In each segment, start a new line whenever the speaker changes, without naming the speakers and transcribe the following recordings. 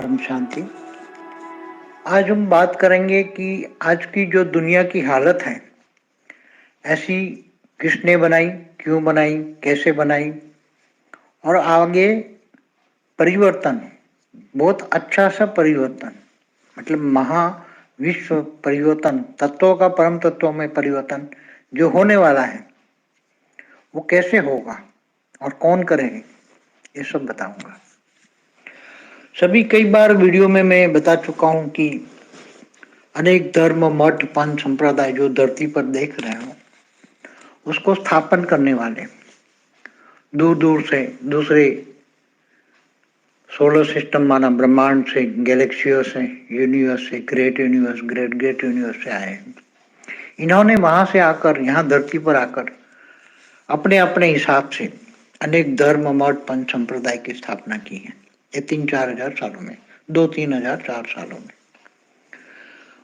परम शांति। आज हम बात करेंगे कि आज की जो दुनिया की हालत है, ऐसी किसने बनाई, क्यों बनाई, कैसे बनाई, और आगे परिवर्तन, बहुत अच्छा सा परिवर्तन, मतलब महा विश्व परिवर्तन, तत्वों का परम तत्वों में परिवर्तन जो होने वाला है वो कैसे होगा और कौन करेंगे, ये सब बताऊंगा। सभी कई बार वीडियो में मैं बता चुका हूं कि अनेक धर्म, मठ, पंथ, संप्रदाय जो धरती पर देख रहे हो उसको स्थापन करने वाले दूर दूर से, दूसरे सोलर सिस्टम माना ब्रह्मांड से, गैलेक्सियों से, यूनिवर्स से, great universe, great great universe से आए। इन्होंने वहां से आकर यहाँ धरती पर आकर अपने अपने हिसाब से अनेक धर्म, मठ, पंथ, संप्रदाय की स्थापना की है। ये 3-4 हजार सालों में, 2-3 हजार 4 सालों में।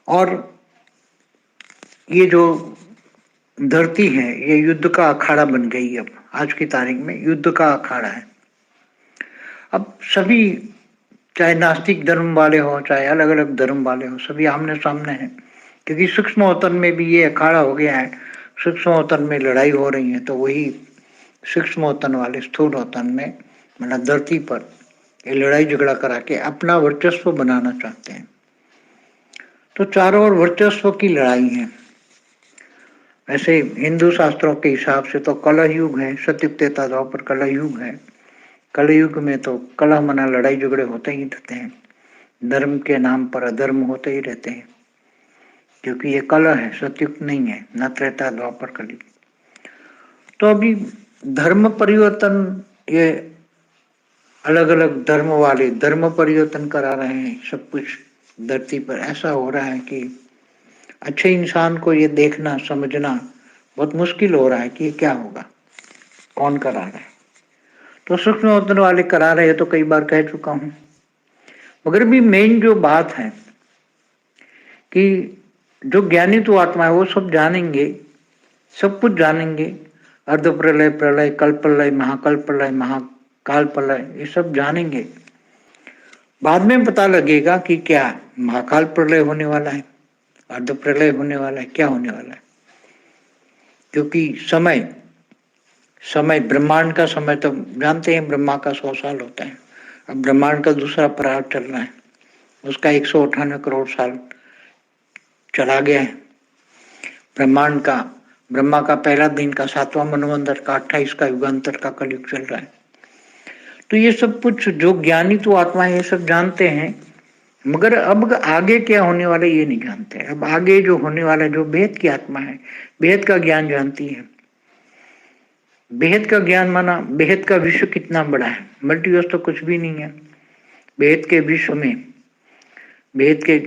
और ये जो धरती है ये युद्ध का अखाड़ा बन गई। अब आज की तारीख में युद्ध का अखाड़ा है। अब सभी, चाहे नास्तिक धर्म वाले हो, चाहे अलग अलग धर्म वाले हो, सभी आमने सामने हैं, क्योंकि सूक्ष्म वतन में भी ये अखाड़ा हो गया है। सूक्ष्म वतन में लड़ाई हो रही है, तो वही सूक्ष्म वतन वाले स्थूल वतन में, मतलब धरती पर, ये लड़ाई झगड़ा करा के अपना वर्चस्व बनाना चाहते हैं। तो चारों ओर वर्चस्व की लड़ाई है। वैसे हिंदू शास्त्रों के हिसाब से तो कलह युग है, सतयुग त्रेता द्वापर कलह युग है। कलह युग में तो कलह मना लड़ाई झगड़े होते ही रहते हैं, धर्म के नाम पर अधर्म होते ही रहते हैं, क्योंकि ये कलह है, सतयुग नहीं है, न त्रेता द्वापर कलयुग। तो अभी धर्म परिवर्तन, ये अलग अलग धर्म वाले धर्म परिवर्तन करा रहे हैं। सब कुछ धरती पर ऐसा हो रहा है कि अच्छे इंसान को ये देखना समझना बहुत मुश्किल हो रहा है कि ये क्या होगा, कौन करा रहा है। तो सूक्ष्म वतन वाले करा रहे हैं, तो कई बार कह चुका हूं। मगर भी मेन जो बात है कि जो ज्ञानी तो आत्मा है वो सब जानेंगे, सब कुछ जानेंगे। अर्ध प्रलय, प्रलय, कल्प प्रलय, महाकल्प प्रलय, महाकाल प्रलय, ये सब जानेंगे। बाद में पता लगेगा कि क्या महाकाल प्रलय होने वाला है, अर्ध प्रलय होने वाला है, क्या होने वाला है। क्योंकि समय समय ब्रह्मांड का समय तो जानते हैं, ब्रह्मा का 100 साल होता है। अब ब्रह्मांड का दूसरा पड़ाव चल रहा है, उसका 198 करोड़ साल चला गया है। ब्रह्मांड का, ब्रह्मा का पहला दिन का, 7वां मनवंतर का, 28 का युगांतर का कलयुग चल रहा है। तो ये सब कुछ जो ज्ञानी तो आत्मा है ये सब जानते हैं, मगर अब आगे क्या होने वाला ये नहीं जानते। अब आगे जो होने वाला है, जो बेहद की आत्मा है, बेहद का ज्ञान जानती है। बेहद का ज्ञान माना बेहद का विश्व कितना बड़ा है, मल्टीवर्स तो कुछ भी नहीं है। बेहद के विश्व में, बेहद के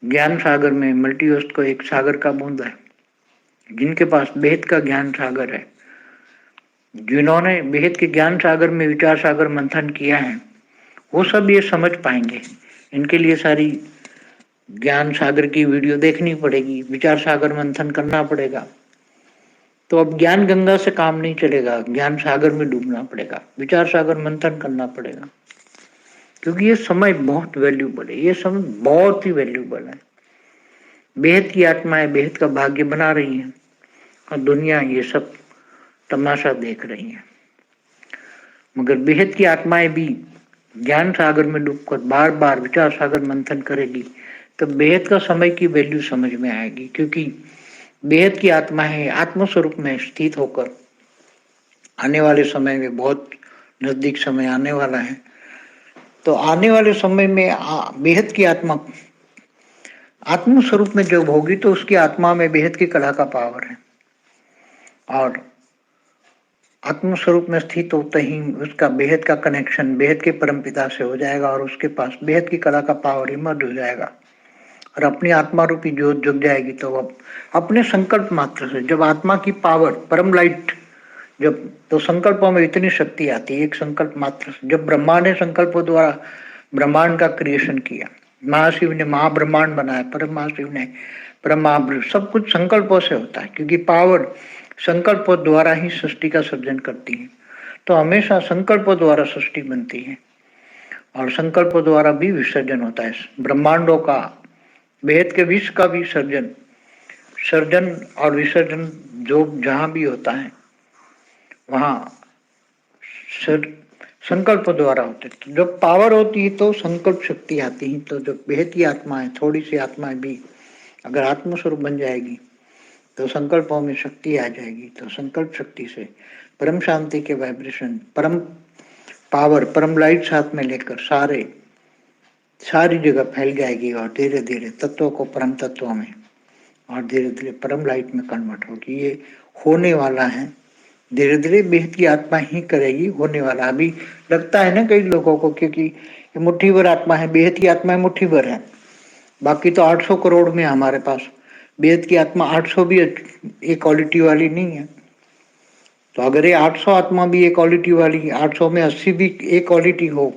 ज्ञान सागर में, मल्टीवर्स को एक सागर का बूंद है। जिनके पास बेहद का ज्ञान सागर है, जिन्होंने बेहद के ज्ञान सागर में विचार सागर मंथन किया है, वो सब ये समझ पाएंगे। इनके लिए सारी ज्ञान सागर की वीडियो देखनी पड़ेगी, विचार सागर मंथन करना पड़ेगा। तो अब ज्ञान गंगा से काम नहीं चलेगा, ज्ञान सागर में डूबना पड़ेगा, विचार सागर मंथन करना पड़ेगा। क्योंकि ये समय बहुत वैल्यूबल है, ये समय बहुत ही वैल्यूबल है। बेहद की आत्माएं बेहद का भाग्य बना रही है और दुनिया ये सब तमाशा देख रही है। मगर बेहद की आत्माएं भी ज्ञान सागर में डूबकर बार बार विचार सागर मंथन करेगी, तो बेहद का समय की वैल्यू समझ में आएगी। क्योंकि बेहद की आत्मा है, आत्म स्वरूप में स्थित होकर आने वाले समय में, बहुत नजदीक समय आने वाला है, तो आने वाले समय में बेहद की आत्मा आत्म स्वरूप में जब होगी तो उसकी आत्मा में बेहद की कला का पावर है, और आत्म स्वरूप में स्थित होते ही उसका बेहद का कनेक्शन बेहद के परमपिता से हो जाएगा, और उसके पास बेहद की कला का पावर इमर्ज हो जाएगा, और अपनी आत्मा रूपी ज्योत जग जाएगी। तो अब अपने संकल्प मात्र से, जब आत्मा की पावर, परम लाइट जब, तो संकल्पों में इतनी शक्ति आती है। एक संकल्प मात्र से, जब ब्रह्मा ने संकल्पों द्वारा ब्रह्मांड का क्रिएशन किया, महाशिव ने महाब्रह्मांड बनाया, परम महाशिव ने ब्रह्मा, सब कुछ संकल्पों से होता है, क्योंकि पावर संकल्पों द्वारा ही सृष्टि का सृजन करती है। तो हमेशा संकल्पों द्वारा सृष्टि बनती है, और संकल्प द्वारा भी विसर्जन होता है ब्रह्मांडों का, बेहद के विश्व का भी सर्जन और विसर्जन जो जहां भी होता है वहां संकल्प द्वारा होते। तो जब पावर होती है तो संकल्प शक्ति आती है। तो जब बेहद की आत्मा है, थोड़ी सी आत्माएं भी अगर आत्मस्वरूप बन जाएगी तो संकल्पों में शक्ति आ जाएगी। तो संकल्प शक्ति से परम शांति के वाइब्रेशन, परम पावर, परम लाइट साथ में लेकर सारी जगह फैल जाएगी और धीरे धीरे तत्वों को परम तत्वों में और धीरे धीरे परम लाइट में कन्वर्ट होगी। ये होने वाला है, धीरे धीरे बेहद की आत्मा ही करेगी, होने वाला। अभी लगता है ना कई लोगों को, क्योंकि ये मुट्ठी भर आत्मा है, बेहद की आत्मा मुट्ठी भर है, बाकी तो 800 करोड़ में हमारे पास। बेहद की आत्मा 800 भी एक क्वालिटी वाली नहीं है। तो अगर ये 800 आत्मा भी एक क्वालिटी वाली, 800 में 80 भी एक क्वालिटी हो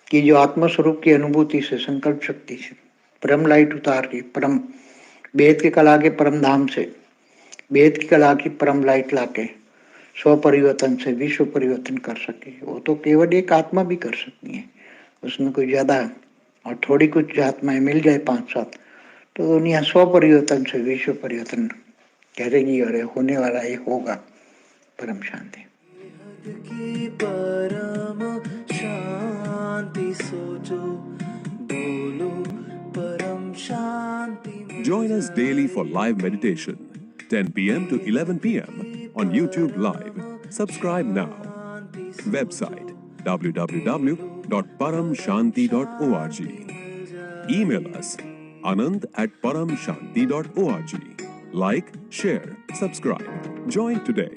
कि जो आत्मा स्वरूप की अनुभूति से, संकल्प शक्ति से परम लाइट उतार के, परम बेहद की कला के परम धाम से बेहद की कला की परम लाइट लाके स्व परिवर्तन से विश्व परिवर्तन कर सके, वो तो केवल एक आत्मा भी कर सकती है। उसमें कोई ज्यादा और थोड़ी कुछ आत्माएं मिल जाए 5-7 तो दुनिया स्व परिवर्तन से विश्व परिवर्तन करेगी और होने वाला ये होगा परम शांति।
की परम शांति सोचो, बोलो परम शांति।
Join us daily for live meditation, 10 p.m. to 11 p.m. on YouTube Live. Subscribe now. Website www.paramshanti.org. Email us anand@paramshanti.org. Like, share, subscribe. Join today.